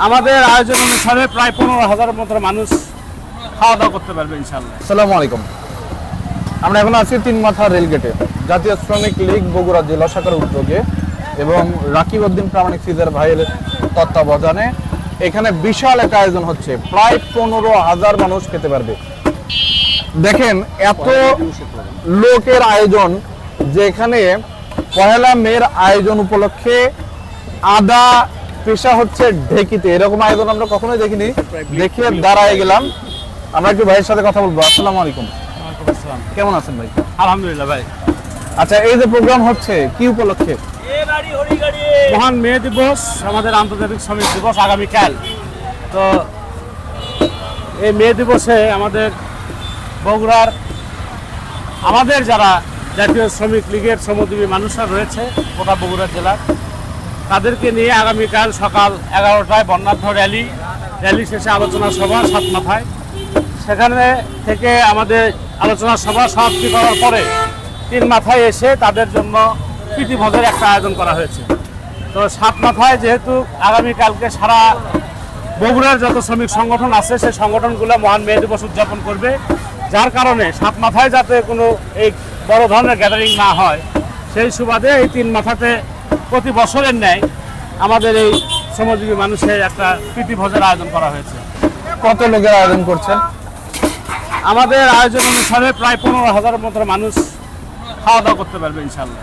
আমাদের আয়োজন অনুসারে প্রায় 15,000 মতো মানুষ খাওয়া দাওয়া করতে পারবে ইনশাআল্লাহ। আসসালামু আলাইকুম। আমরা এখন আছি তিন মাথা রেলগেটে, জাতীয় শ্রমিক লীগ বগুড়া জেলা শাখার উদ্যোগে এবং রাকিব উদ্দিন প্রামাণিক সিজার ভাইয়ের তত্ত্বাবধানে এখানে বিশাল একটা আয়োজন হচ্ছে, প্রায় 15,000 মানুষ খেতে পারবে। দেখেন এত লোকের আয়োজন, যেখানে পহেলা মের আয়োজন উপলক্ষে আদা পেশা হচ্ছে ঢেকিতে, এরকম আয়োজন আমরা কখনোই দেখিনি। দেখে দাঁড়ায় গেলাম। আমরা একটু ভাইয়ের সাথে কথা বলবো। আসসালামু আলাইকুম। কেমন আছেন ভাই? আলহামদুলিল্লাহ ভাই। আচ্ছা, এই যে প্রোগ্রাম হচ্ছে কি উপলক্ষে? মহান মে দিবস, আমাদের আন্তর্জাতিক শ্রমিক দিবস আগামীকাল। তো এই মে দিবসে আমাদের বগুড়ার আমাদের যারা জাতীয় শ্রমিক লীগের শ্রমজীবী মানুষরা রয়েছে গোটা বগুড়া জেলার, তাদেরকে নিয়ে আগামীকাল সকাল 11টায় বর্ণাঢ্য র্যালি শেষে আলোচনা সভা সাত মাথায়। সেখানে থেকে আমাদের আলোচনা সভা সমাপ্তি করার পরে তিন মাথায় এসে তাদের জন্য প্রীতিভোজের একটা আয়োজন করা হয়েছে। তো সাত মাথায় যেহেতু আগামীকালকে সারা বগুড়ার যত শ্রমিক সংগঠন আছে সেই সংগঠনগুলো মহান মে দিবস উদযাপন করবে, যার কারণে সাত মাথায় যাতে কোনো এই বড় ধরনের গ্যাদারিং না হয় সেই সুবাদে এই তিন মাথাতে প্রতি বছরের ন্যায় আমাদের এই শ্রমজীবী মানুষের একটা প্রীতিভোজের আয়োজন করা হয়েছে। কত লোকের আয়োজন করছেন? আমাদের আয়োজন অনুসারে প্রায় 15,000 মতো মানুষ খাওয়া দাওয়া করতে পারবে ইনশাআল্লাহ।